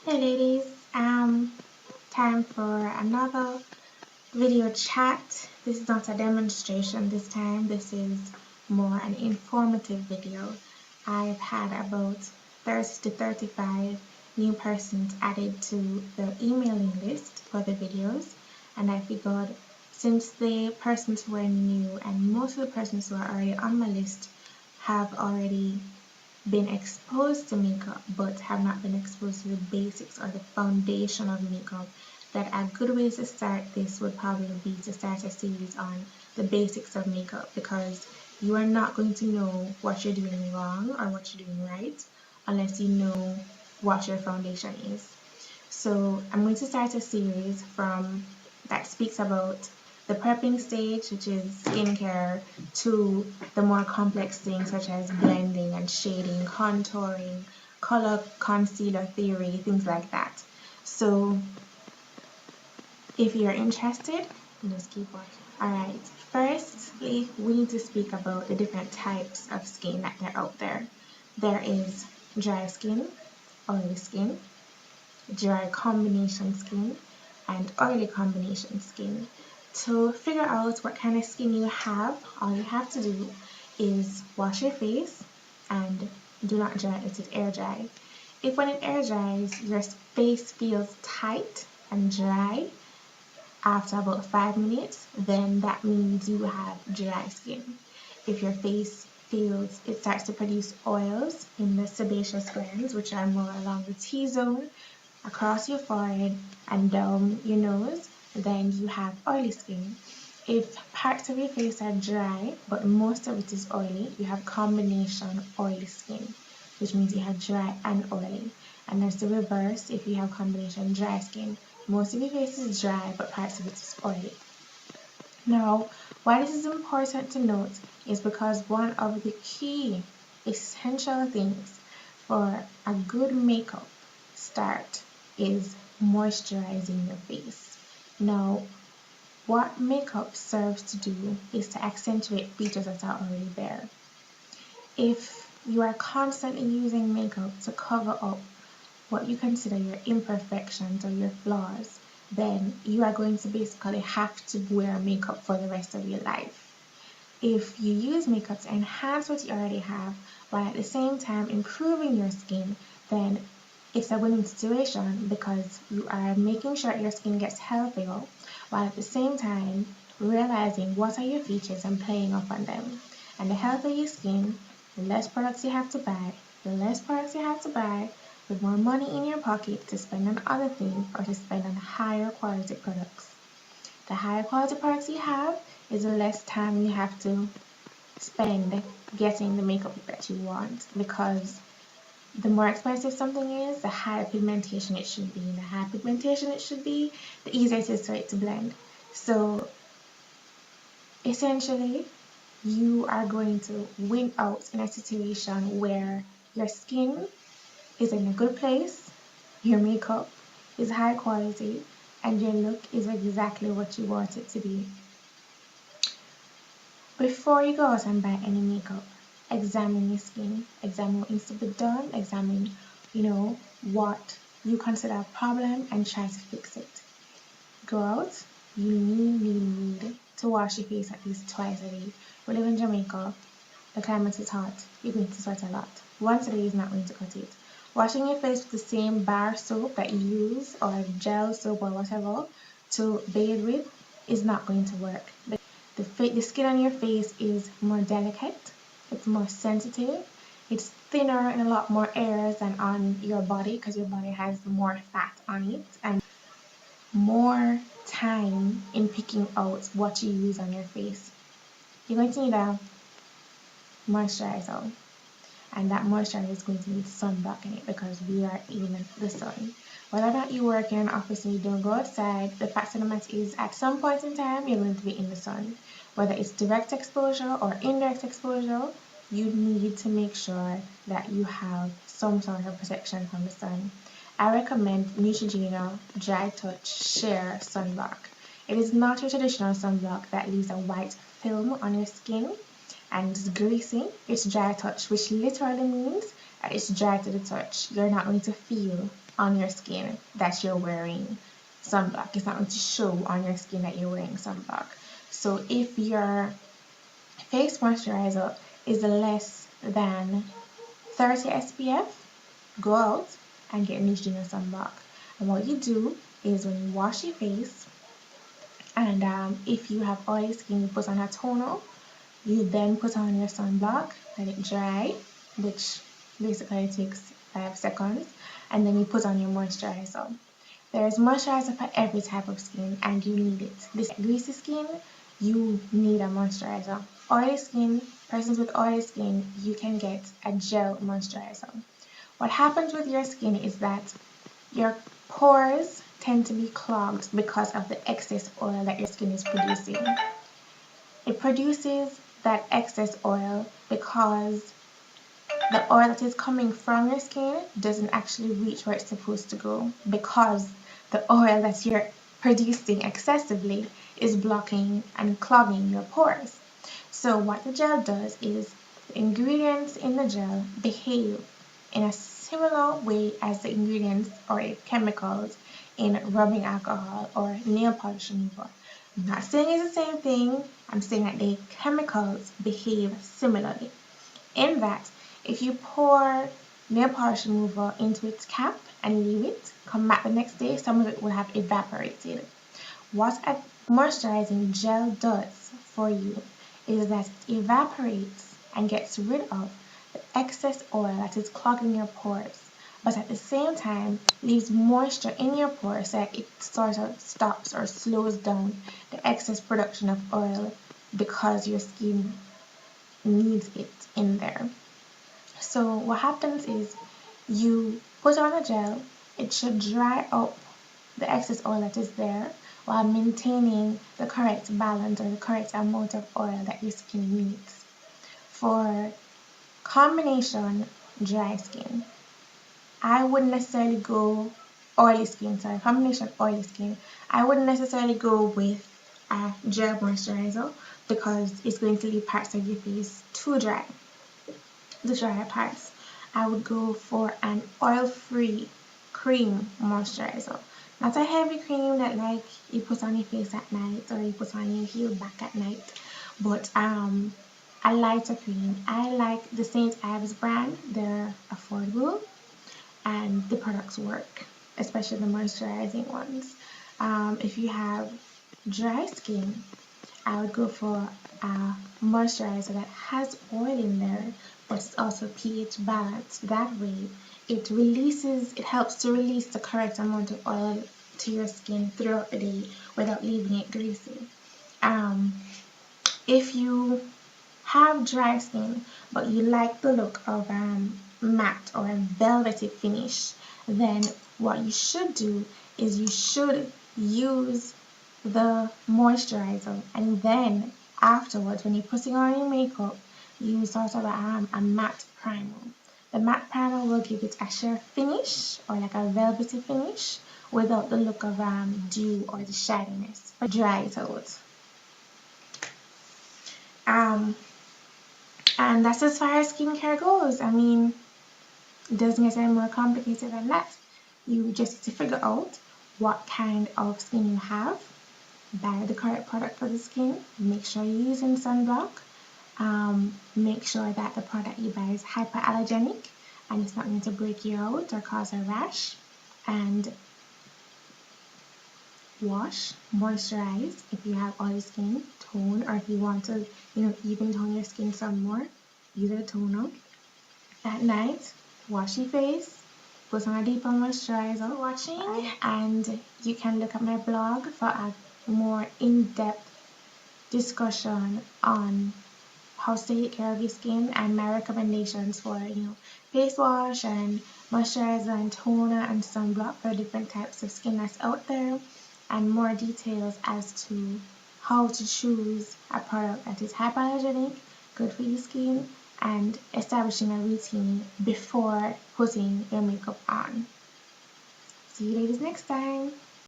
Hey ladies, time for another video chat. This is not a demonstration this time, this is more an informative video. I've had about 30 to 35 new persons added to the emailing list for the videos, and I figured since the persons who are new and most of the persons who are already on my list have already been exposed to makeup but have not been exposed to the basics or the foundation of makeup, that a good way to start this would probably be to start a series on the basics of makeup, because you are not going to know what you're doing wrong or what you're doing right unless you know what your foundation is. So I'm going to start a series from that speaks about the prepping stage, which is skincare, to the more complex things such as blending and shading, contouring, color concealer theory, things like that. So if you're interested, just keep watching. Alright, firstly, we need to speak about the different types of skin that are out there. There is dry skin, oily skin, dry combination skin, and oily combination skin. To figure out what kind of skin you have, all you have to do is wash your face and do not dry it with air dry. If when it air dries, your face feels tight and dry after about 5 minutes, then that means you have dry skin. If your face feels it starts to produce oils in the sebaceous glands, which are more along the T-zone, across your forehead and down your nose, then you have oily skin. If parts of your face are dry, but most of it is oily, you have combination oily skin, which means you have dry and oily. And there's the reverse. If you have combination dry skin, most of your face is dry, but parts of it is oily. Now, why this is important to note is because one of the key essential things for a good makeup start is moisturizing your face. Now, what makeup serves to do is to accentuate features that are already there. If you are constantly using makeup to cover up what you consider your imperfections or your flaws, then you are going to basically have to wear makeup for the rest of your life. If you use makeup to enhance what you already have while at the same time improving your skin, then it's a winning situation, because you are making sure your skin gets healthier while at the same time realizing what are your features and playing up on them. And the healthier your skin, the less products you have to buy, with more money in your pocket to spend on other things or to spend on higher quality products. The higher quality products you have is the less time you have to spend getting the makeup that you want, because the more expensive something is, the higher pigmentation it should be. And the higher pigmentation it should be, the easier it is for it to blend. So essentially, you are going to win out in a situation where your skin is in a good place, your makeup is high quality, and your look is exactly what you want it to be. Before you go out and buy any makeup, examine your skin, examine what needs to be done, examine, what you consider a problem and try to fix it. Go out, you need to wash your face at least twice a day. We live in Jamaica, the climate is hot, you're going to sweat a lot. Once a day is not going to cut it. Washing your face with the same bar soap that you use or gel soap or whatever to bathe with is not going to work. The skin on your face is more delicate, it's more sensitive, it's thinner in a lot more areas than on your body, because your body has more fat on it and more time in picking out what you use on your face. You're going to need a moisturizer, and that moisturizer is going to need sunblock in it, because we are in the sun. Whether or not you work in an office and you don't go outside, the fact of the matter is at some point in time you're going to be in the sun. Whether it's direct exposure or indirect exposure, you need to make sure that you have some sort of protection from the sun. I recommend Neutrogena Dry Touch Sheer Sunblock. It is not your traditional sunblock that leaves a white film on your skin and it's greasy. It's dry touch, which literally means that it's dry to the touch. You're not going to feel on your skin that you're wearing sunblock. It's not going to show on your skin that you're wearing sunblock. So if your face moisturizer is less than 30 SPF, go out and get Neutrogena sunblock. And what you do is when you wash your face, and if you have oily skin, you put on a toner. You then put on your sunblock, let it dry, which basically takes 5 seconds, and then you put on your moisturizer. There is moisturizer for every type of skin, and you need it. This greasy skin, you need a moisturizer. Oily skin, persons with oily skin, you can get a gel moisturizer. What happens with your skin is that your pores tend to be clogged because of the excess oil that your skin is producing. It produces that excess oil because the oil that is coming from your skin doesn't actually reach where it's supposed to go, because the oil that you're producing excessively is blocking and clogging your pores. So what the gel does is the ingredients in the gel behave in a similar way as the ingredients or chemicals in rubbing alcohol or nail polish remover. I'm not saying it's the same thing, I'm saying that the chemicals behave similarly. In that, if you pour nail polish remover into its cap and leave it, come back the next day, some of it will have evaporated. What a moisturizing gel does for you is that it evaporates and gets rid of the excess oil that is clogging your pores, but at the same time leaves moisture in your pores so that it sort of stops or slows down the excess production of oil because your skin needs it in there. So what happens is you put on a gel, it should dry up the excess oil that is there while maintaining the correct balance or the correct amount of oil that your skin needs. For combination dry skin, I wouldn't necessarily go combination oily skin, I wouldn't necessarily go with a gel moisturizer because it's going to leave parts of your face too dry. The drier parts, I would go for an oil-free cream moisturizer. Not a heavy cream that like you put on your face at night or you put on your heel back at night, but a lighter cream. I like the St. Ives brand. They're affordable and the products work, especially the moisturizing ones. If you have dry skin, I would go for a moisturizer that has oil in there, but it's also pH balanced. That way, it helps to release the correct amount of oil to your skin throughout the day without leaving it greasy. If you have dry skin, but you like the look of matte or a velvety finish, then what you should do is you should use the moisturizer, and then afterwards when you're putting on your makeup, use sort of a matte primer. The matte primer will give it a sheer finish or like a velvety finish without the look of dew or the shininess. Dry it out. And that's as far as skincare goes. I mean, it doesn't get any more complicated than that. You just need to figure out what kind of skin you have, buy the correct product for the skin, make sure you're using sunblock, make sure that the product you buy is hypoallergenic and it's not going to break you out or cause a rash, and wash, moisturize if you have oily skin, tone, or if you want to, even tone your skin some more, use a toner. At night, wash your face, put on a deeper moisturizer, and you can look at my blog for a more in-depth discussion on how to take care of your skin and my recommendations for face wash and moisturizer and toner and sunblock for different types of skin that's out there, and more details as to how to choose a product that is hypoallergenic, good for your skin, and establishing a routine before putting your makeup on. See you ladies next time.